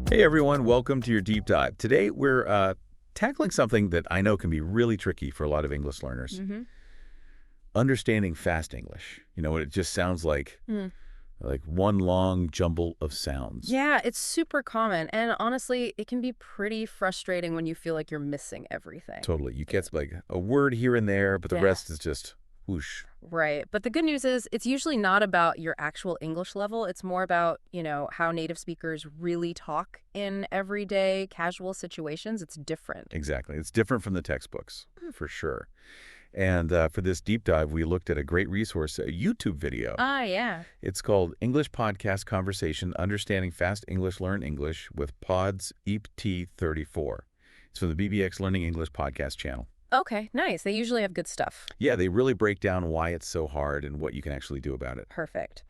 Hey everyone, welcome to your deep dive. Today we're tackling something that I know can be really tricky for a lot of English learners. Understanding fast English. You know, it just sounds like one long jumble of sounds. Yeah, it's super common. And honestly, it can be pretty frustrating when you feel like you're missing everything. Totally. You get like a word here and there, but the Yeah. rest is just whoosh. Right. But the good news is it's usually not about your actual English level. It's more about, how native speakers really talk in everyday casual situations. It's different. Exactly. It's different from the textbooks, for sure. And for this deep dive, we looked at a great resource, a YouTube video. Ah, yeah. It's called English Podcast Conversation, Understanding Fast English, Learn English with Pods EPT34. It's from the BBX Learning English podcast channel. Okay, nice. They usually have good stuff. Yeah, they really break down why it's so hard and what you can actually do about it. Perfect.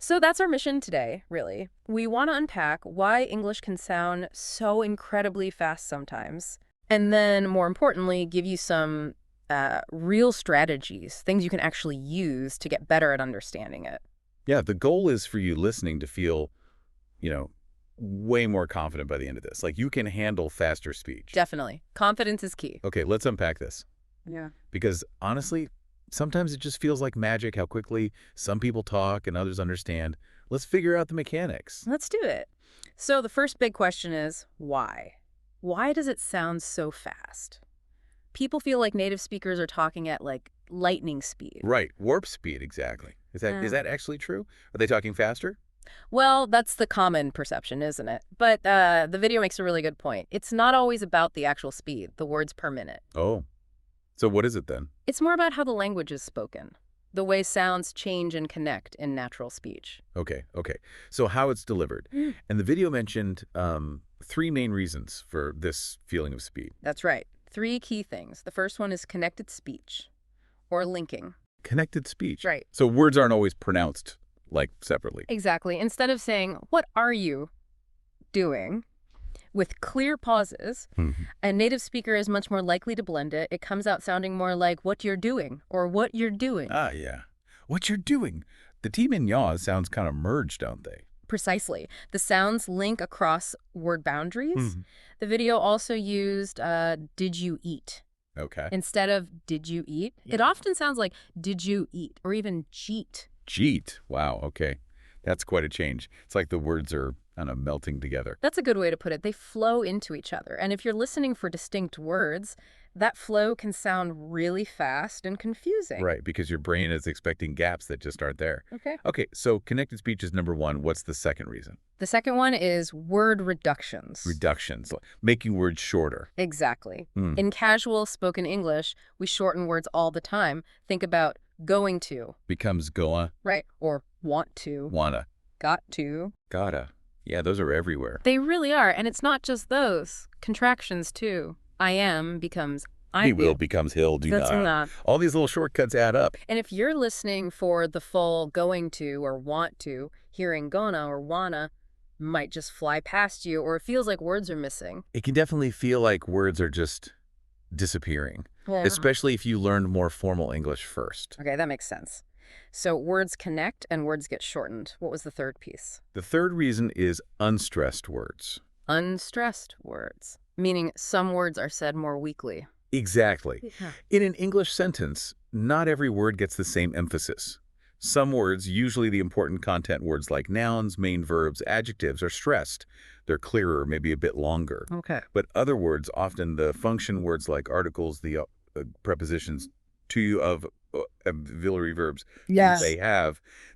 So that's our mission today, really. We want to unpack why English can sound so incredibly fast sometimes. And then, more importantly, give you some real strategies, things you can actually use to get better at understanding it. Yeah, the goal is for you listening to feel, way more confident by the end of this. Like you can handle faster speech. Definitely. Confidence is key. Okay, let's unpack this. Yeah. Because honestly, sometimes it just feels like magic how quickly some people talk and others understand. Let's figure out the mechanics. Let's do it. So the first big question is, why? Why does it sound so fast? People feel like native speakers are talking at like lightning speed. Right, warp speed, exactly. Is that actually true? Are they talking faster? Well, that's the common perception, isn't it? But the video makes a really good point. It's not always about the actual speed, the words per minute. Oh, so what is it then? It's more about how the language is spoken, the way sounds change and connect in natural speech. Okay. So how it's delivered. And the video mentioned three main reasons for this feeling of speed. That's right. 3 key things. The first one is connected speech or linking. Connected speech. Right. So words aren't always pronounced like separately. Exactly. Instead of saying, "What are you doing?" with clear pauses, a native speaker is much more likely to blend it. It comes out sounding more like "what you're doing" or "what you're doing." Ah, yeah. What you're doing. The T and yaws sounds kind of merged, don't they? Precisely. The sounds link across word boundaries. The video also used "did you eat?" Okay. instead of "did you eat?" It often sounds like "did you eat?" or even "jeet." Jeet. Wow, okay. That's quite a change. It's like the words are kind of melting together. That's a good way to put it. They flow into each other. And if you're listening for distinct words, that flow can sound really fast and confusing. Right, because your brain is expecting gaps that just aren't there. Okay. Okay, so connected speech is number one. What's the second reason? The second one is word reductions. Reductions, making words shorter. Exactly. In casual spoken English, we shorten words all the time. Think about going to. Becomes goa, Right. Or want to. wanna, Got to. gotta. Yeah, those are everywhere. They really are. And it's not just those. Contractions, too. I am becomes I He will do. becomes he'll do That's not. not. All these little shortcuts add up. And if you're listening for the full going to or want to, hearing gonna or wanna might just fly past you, or it feels like words are missing. It can definitely feel like words are just disappearing, especially if you learned more formal English first. Okay, that makes sense. So words connect and words get shortened. What was the third piece? The third reason is unstressed words. Unstressed words, meaning some words are said more weakly. Exactly. In an English sentence, not every word gets the same emphasis. Some words, usually the important content words like nouns, main verbs, adjectives, are stressed. They're clearer, maybe a bit longer. Okay. But other words, often the function words like articles, the prepositions to, of, auxiliary verbs, Yes.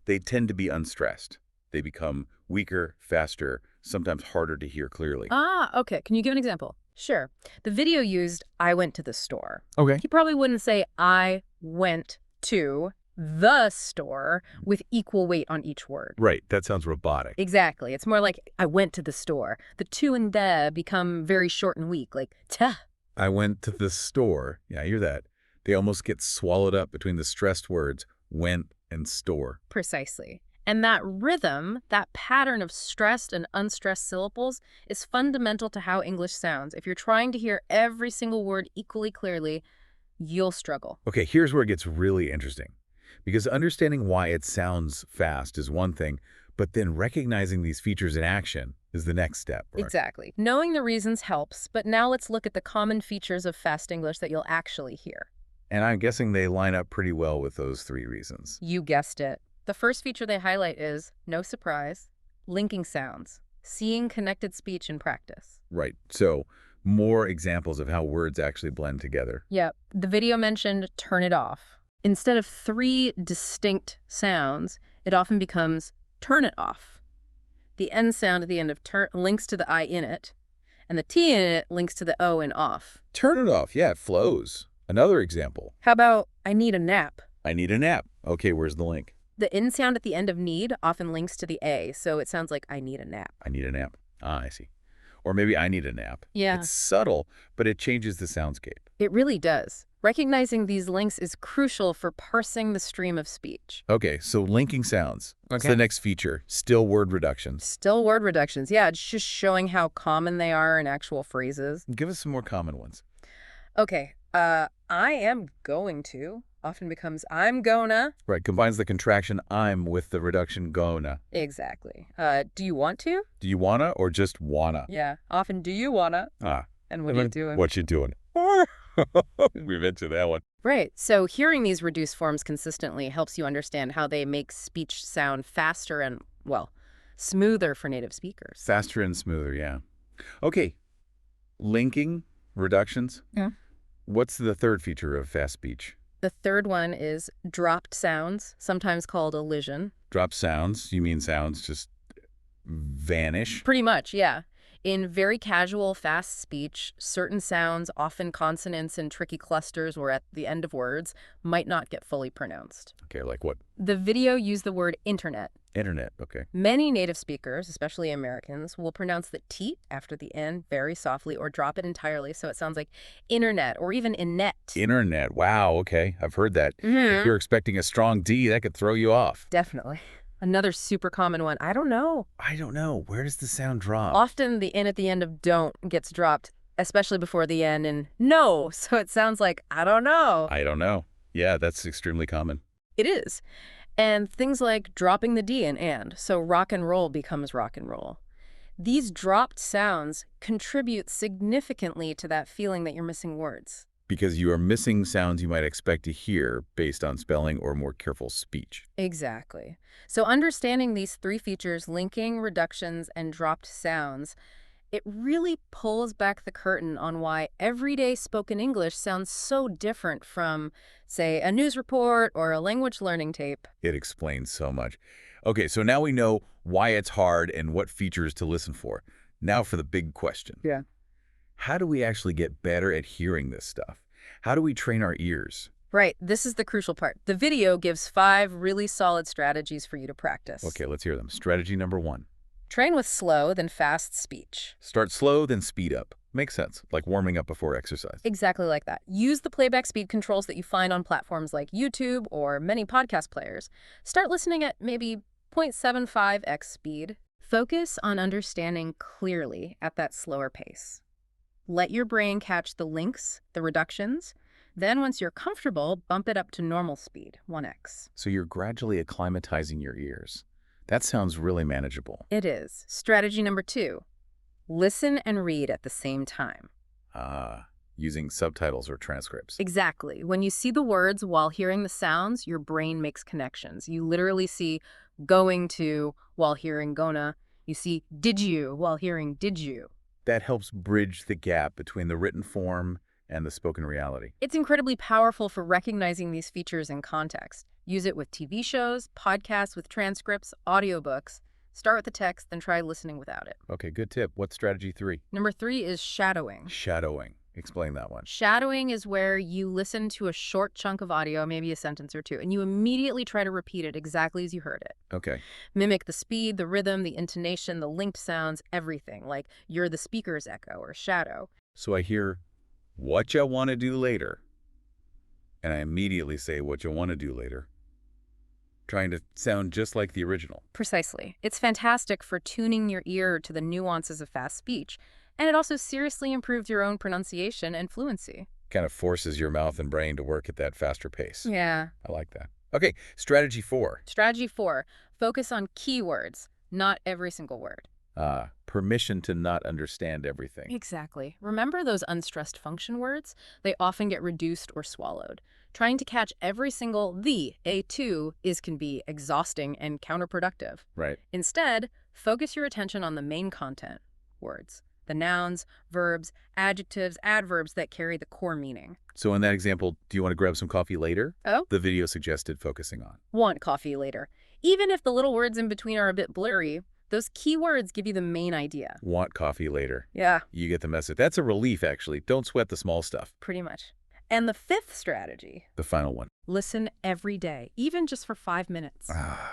they tend to be unstressed. They become weaker, faster, sometimes harder to hear clearly. Ah, okay. Can you give an example? Sure. The video used "I went to the store." Okay. He probably wouldn't say "I went to the store" with equal weight on each word. Right. That sounds robotic. Exactly. It's more like "I went to the store." The to and the become very short and weak, like "ta." I went to the store. Yeah, I hear that. They almost get swallowed up between the stressed words went and store. Precisely. And that rhythm, that pattern of stressed and unstressed syllables, is fundamental to how English sounds. If you're trying to hear every single word equally clearly, you'll struggle. Okay, here's where it gets really interesting. Because understanding why it sounds fast is one thing, But then recognizing these features in action is the next step, right? Exactly. Knowing the reasons helps, but now let's look at the common features of fast English that you'll actually hear. And I'm guessing they line up pretty well with those 3 reasons. You guessed it. The first feature they highlight is, no surprise, linking sounds, seeing connected speech in practice. Right. So more examples of how words actually blend together. Yep. The video mentioned turn it off. Instead of 3 distinct sounds, it often becomes turn it off. The N sound at the end of turn links to the I in it, and the T in it links to the O in off. Turn it off. Yeah, it flows. Another example. How about I need a nap? I need a nap. Okay, where's the link? The N sound at the end of need often links to the A, so it sounds like I need a nap. I need a nap. Ah, I see. Or maybe I need a nap. Yeah. It's subtle, but it changes the soundscape. It really does. Recognizing these links is crucial for parsing the stream of speech. Okay, so linking sounds. What's the next feature? Still word reductions. Still word reductions. Yeah, it's just showing how common they are in actual phrases. Give us some more common ones. Okay, I am going to often becomes I'm gonna. Right, combines the contraction I'm with the reduction gonna. Exactly. Do you want to? Do you wanna or just wanna? Yeah, often do you wanna? Ah. And what are you doing? What you doing? We mentioned that one. Right. So hearing these reduced forms consistently helps you understand how they make speech sound faster and, well, smoother for native speakers. Faster and smoother, yeah. Okay, linking, reductions. Yeah. What's the third feature of fast speech? The third one is dropped sounds, sometimes called elision. Drop sounds. You mean sounds just vanish? Pretty much, yeah. In very casual, fast speech, certain sounds, often consonants and tricky clusters or at the end of words, might not get fully pronounced. Okay, like what? The video used the word internet. Internet, okay. Many native speakers, especially Americans, will pronounce the T after the N very softly or drop it entirely so it sounds like internet or even innet. Internet, wow, okay. I've heard that. If you're expecting a strong D, that could throw you off. Definitely. Another super common one, I don't know. I don't know. Where does the sound drop? Often the N at the end of don't gets dropped, especially before the N in no, so it sounds like I don't know. I don't know. Yeah, that's extremely common. It is. And things like dropping the D in and, so rock and roll becomes rock and roll. These dropped sounds contribute significantly to that feeling that you're missing words. Because you are missing sounds you might expect to hear based on spelling or more careful speech. Exactly. So understanding these 3 features, linking, reductions, and dropped sounds, it really pulls back the curtain on why everyday spoken English sounds so different from, say, a news report or a language learning tape. It explains so much. Okay, so now we know why it's hard and what features to listen for. Now for the big question. Yeah. How do we actually get better at hearing this stuff? How do we train our ears? Right. This is the crucial part. The video gives 5 really solid strategies for you to practice. Okay, let's hear them. Strategy number 1. Train with slow, then fast speech. Start slow, then speed up. Makes sense, like warming up before exercise. Exactly like that. Use the playback speed controls that you find on platforms like YouTube or many podcast players. Start listening at maybe 0.75x speed. Focus on understanding clearly at that slower pace. Let your brain catch the links, the reductions. Then once you're comfortable, bump it up to normal speed, 1x. So you're gradually acclimatizing your ears. That sounds really manageable. It is. Strategy number 2, listen and read at the same time. Using subtitles or transcripts. Exactly. When you see the words while hearing the sounds, your brain makes connections. You literally see going to while hearing gonna. You see did you while hearing did you. That helps bridge the gap between the written form and the spoken reality. It's incredibly powerful for recognizing these features in context. Use it with TV shows, podcasts with transcripts, audiobooks. Start with the text, then try listening without it. Okay, good tip. What's strategy 3? Number 3 is shadowing. Shadowing. Explain that one. Shadowing is where you listen to a short chunk of audio, maybe a sentence or 2, and you immediately try to repeat it exactly as you heard it. Okay. Mimic the speed, the rhythm, the intonation, the linked sounds, everything, like you're the speaker's echo or shadow. So I hear, what you want to do later. And I immediately say what you want to do later. Trying to sound just like the original. Precisely. It's fantastic for tuning your ear to the nuances of fast speech, and it also seriously improves your own pronunciation and fluency. Kind of forces your mouth and brain to work at that faster pace. Yeah. I like that. Okay, strategy 4. Strategy 4, focus on keywords, not every single word. Permission to not understand everything. Exactly. Remember those unstressed function words? They often get reduced or swallowed. Trying to catch every single a to can be exhausting and counterproductive. Right. Instead, focus your attention on the main content, words, the nouns, verbs, adjectives, adverbs that carry the core meaning. So in that example, do you want to grab some coffee later? Oh? The video suggested focusing on. Want coffee later. Even if the little words in between are a bit blurry, those keywords give you the main idea. Want coffee later. Yeah. You get the message. That's a relief, actually. Don't sweat the small stuff. Pretty much. And the 5th strategy. The final one. Listen every day, even just for 5 minutes.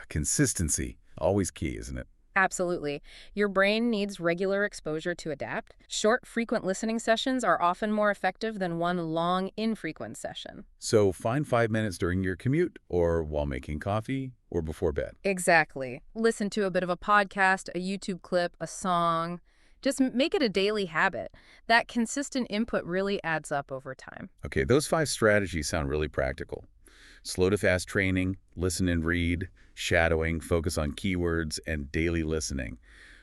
Consistency. Always key, isn't it? Absolutely. Your brain needs regular exposure to adapt. Short, frequent listening sessions are often more effective than one long, infrequent session. So find 5 minutes during your commute, or while making coffee, or before bed. Exactly. Listen to a bit of a podcast, a YouTube clip, a song. Just make it a daily habit. That consistent input really adds up over time. Okay, those 5 strategies sound really practical. Slow to fast training, listen and read, shadowing, focus on keywords, and daily listening.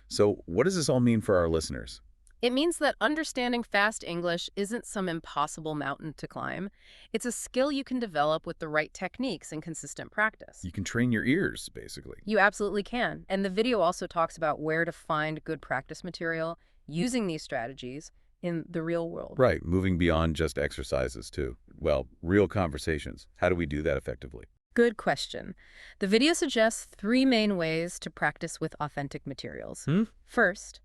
So what does this all mean for our listeners? It means that understanding fast English isn't some impossible mountain to climb. It's a skill you can develop with the right techniques and consistent practice. You can train your ears, basically. You absolutely can. And the video also talks about where to find good practice material using these strategies in the real world. Right, moving beyond just exercises, too. Well, real conversations. How do we do that effectively? Good question. The video suggests 3 main ways to practice with authentic materials. First,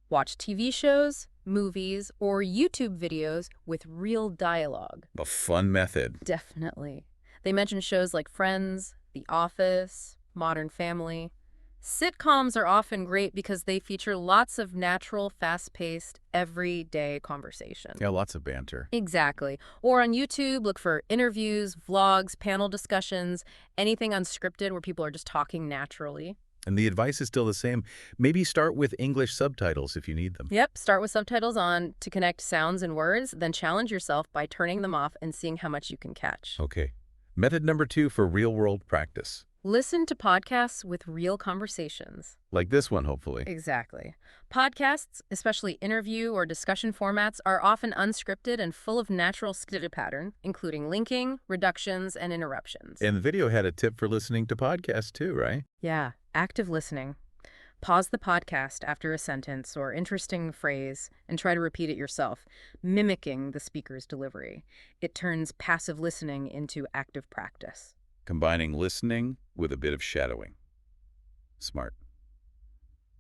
watch TV shows, movies, or YouTube videos with real dialogue. A fun method. Definitely. They mention shows like Friends, The Office, Modern Family. Sitcoms are often great because they feature lots of natural, fast-paced, everyday conversation. Yeah, lots of banter. Exactly. Or on YouTube, look for interviews, vlogs, panel discussions, anything unscripted where people are just talking naturally. And the advice is still the same. Maybe start with English subtitles if you need them. Yep, start with subtitles on to connect sounds and words, then challenge yourself by turning them off and seeing how much you can catch. Okay. Method number 2 for real-world practice. Listen to podcasts with real conversations. Like this one, hopefully. Exactly. Podcasts, especially interview or discussion formats, are often unscripted and full of natural skitter pattern, including linking, reductions, and interruptions. And the video had a tip for listening to podcasts too, right? Yeah, active listening. Pause the podcast after a sentence or interesting phrase and try to repeat it yourself, mimicking the speaker's delivery. It turns passive listening into active practice. Combining listening with a bit of shadowing. Smart.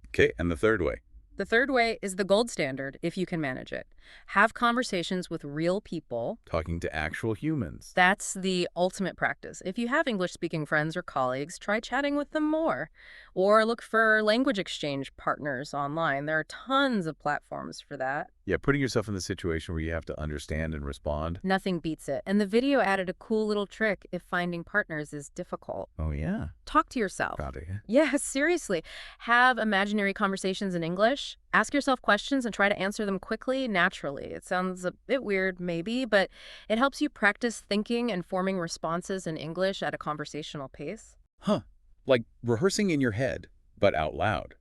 Okay, and the third way. The third way is the gold standard if you can manage it. Have conversations with real people. Talking to actual humans. That's the ultimate practice. If you have English-speaking friends or colleagues, try chatting with them more. Or look for language exchange partners online. There are tons of platforms for that. Yeah, putting yourself in the situation where you have to understand and respond. Nothing beats it. And the video added a cool little trick if finding partners is difficult. Oh, yeah. Talk to yourself. Got it. Yeah, seriously. Have imaginary conversations in English. Ask yourself questions and try to answer them quickly, naturally. It sounds a bit weird, maybe, but it helps you practice thinking and forming responses in English at a conversational pace. Huh. Like rehearsing in your head, but out loud.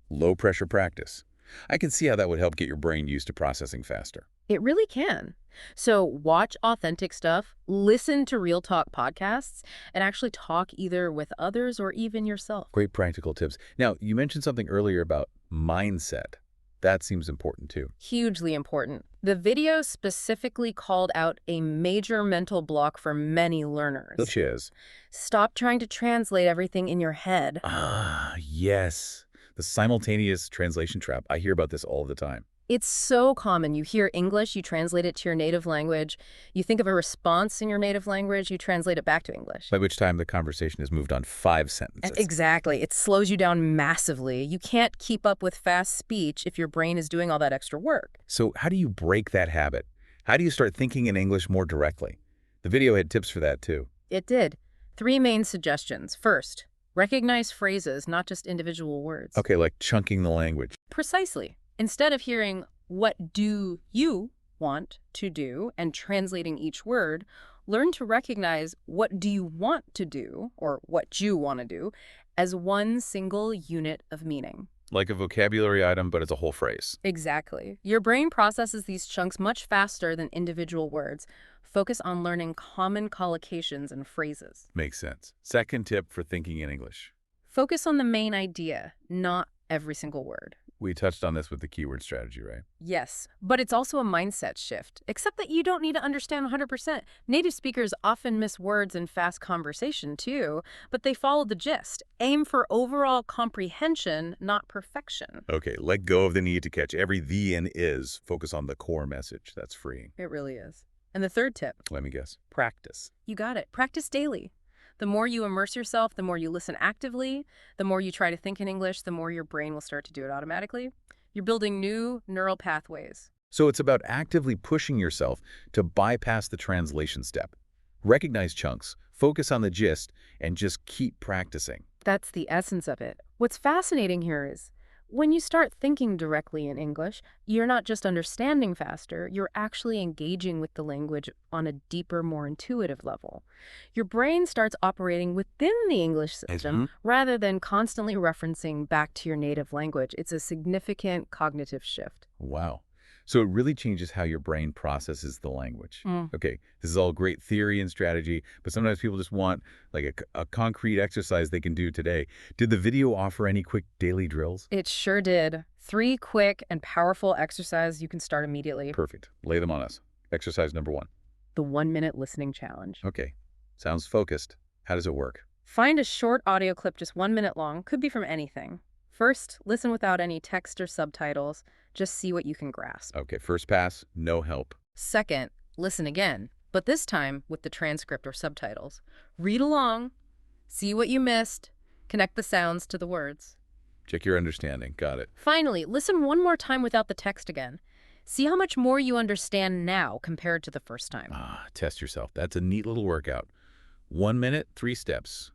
Low-pressure practice. I can see how that would help get your brain used to processing faster. It really can. So watch authentic stuff, listen to Real Talk podcasts, and actually talk either with others or even yourself. Great practical tips. Now, you mentioned something earlier about mindset. That seems important too. Hugely important. The video specifically called out a major mental block for many learners. Which is? Stop trying to translate everything in your head. Ah, yes. The simultaneous translation trap. I hear about this all the time. It's so common. You hear English, you translate it to your native language. You think of a response in your native language, you translate it back to English. By which time the conversation has moved on 5 sentences. Exactly. It slows you down massively. You can't keep up with fast speech if your brain is doing all that extra work. So how do you break that habit? How do you start thinking in English more directly? The video had tips for that too. It did. 3 main suggestions. First, recognize phrases, not just individual words. Okay, like chunking the language. Precisely. Instead of hearing, "What do you want to do?" and translating each word, Learn to recognize what do you want to do, or what you want to do, as one single unit of meaning. Like a vocabulary item, but it's a whole phrase. Exactly. Your brain processes these chunks much faster than individual words. Focus on learning common collocations and phrases. Makes sense. Second tip for thinking in English. Focus on the main idea, not every single word. We touched on this with the keyword strategy, right? Yes, but it's also a mindset shift, except that you don't need to understand 100%. Native speakers often miss words in fast conversation, too, but they follow the gist. Aim for overall comprehension, not perfection. Okay, let go of the need to catch every the and is. Focus on the core message. That's freeing. It really is. And the third tip. Let me guess. Practice. You got it. Practice daily. The more you immerse yourself, the more you listen actively, the more you try to think in English, the more your brain will start to do it automatically. You're building new neural pathways. So it's about actively pushing yourself to bypass the translation step. Recognize chunks, focus on the gist, and just keep practicing. That's the essence of it. What's fascinating here is, when you start thinking directly in English, you're not just understanding faster, you're actually engaging with the language on a deeper, more intuitive level. Your brain starts operating within the English system rather than constantly referencing back to your native language. It's a significant cognitive shift. Wow. So it really changes how your brain processes the language. Okay, this is all great theory and strategy, but sometimes people just want like a concrete exercise they can do today. Did the video offer any quick daily drills? It sure did. 3 quick and powerful exercises you can start immediately. Perfect. Lay them on us. Exercise number 1. The 1-minute listening challenge. Okay, sounds focused. How does it work? Find a short audio clip just 1 minute long, could be from anything. First, listen without any text or subtitles. Just see what you can grasp. Okay, first pass, no help. Second, listen again, but this time with the transcript or subtitles. Read along, see what you missed, connect the sounds to the words. Check your understanding. Got it. Finally, listen one more time without the text again. See how much more you understand now compared to the first time. Test yourself. That's a neat little workout. 1 minute, 3 steps.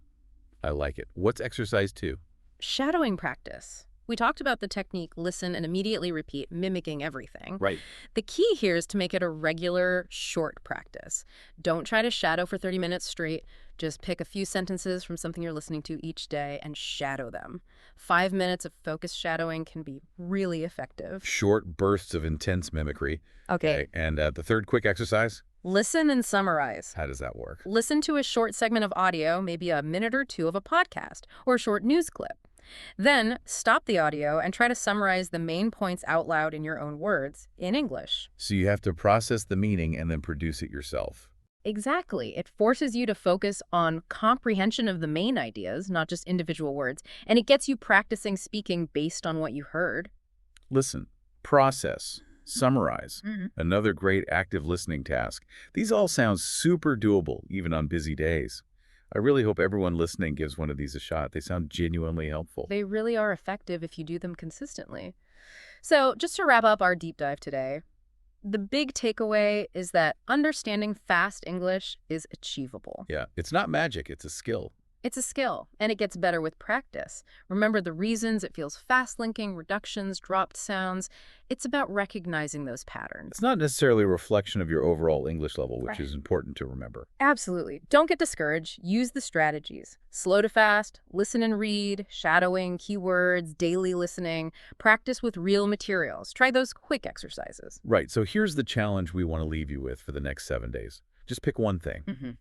I like it. What's exercise 2? Shadowing practice. We talked about the technique listen and immediately repeat, mimicking everything. Right. The key here is to make it a regular, short practice. Don't try to shadow for 30 minutes straight. Just pick a few sentences from something you're listening to each day and shadow them. 5 minutes of focused shadowing can be really effective. Short bursts of intense mimicry. Okay. And the third quick exercise? Listen and summarize. How does that work? Listen to a short segment of audio, maybe a minute or 2 of a podcast or a short news clip. Then stop the audio and try to summarize the main points out loud in your own words in English. So you have to process the meaning and then produce it yourself. Exactly. It forces you to focus on comprehension of the main ideas, not just individual words, and it gets you practicing speaking based on what you heard. Listen, process, summarize. Another great active listening task. These all sound super doable, even on busy days. I really hope everyone listening gives one of these a shot. They sound genuinely helpful. They really are effective if you do them consistently. So just to wrap up our deep dive today, the big takeaway is that understanding fast English is achievable. Yeah, it's not magic, it's a skill. It's a skill, and it gets better with practice. Remember the reasons it feels fast-linking, reductions, dropped sounds. It's about recognizing those patterns. It's not necessarily a reflection of your overall English level, which is important to remember. Absolutely. Don't get discouraged. Use the strategies. Slow to fast, listen and read, shadowing, keywords, daily listening. Practice with real materials. Try those quick exercises. Right, so here's the challenge we want to leave you with for the next 7 days. Just pick one thing.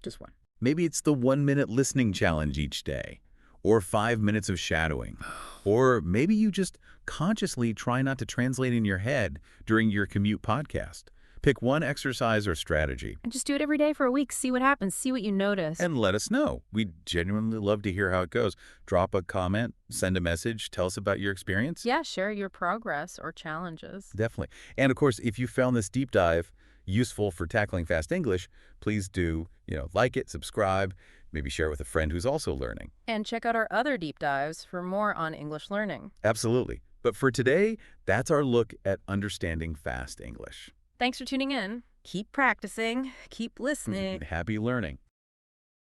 Just one. Maybe it's the 1-minute listening challenge each day, or 5 minutes of shadowing. Or maybe you just consciously try not to translate in your head during your commute podcast. Pick one exercise or strategy. And just do it every day for a week. See what happens. See what you notice. And let us know. We'd genuinely love to hear how it goes. Drop a comment, send a message, tell us about your experience. Yeah, share your progress or challenges. Definitely. And of course, if you found this deep dive useful for tackling fast English, please do, like it, subscribe, maybe share it with a friend who's also learning. And check out our other deep dives for more on English learning. Absolutely. But for today, that's our look at understanding fast English. Thanks for tuning in. Keep practicing, keep listening. Happy learning.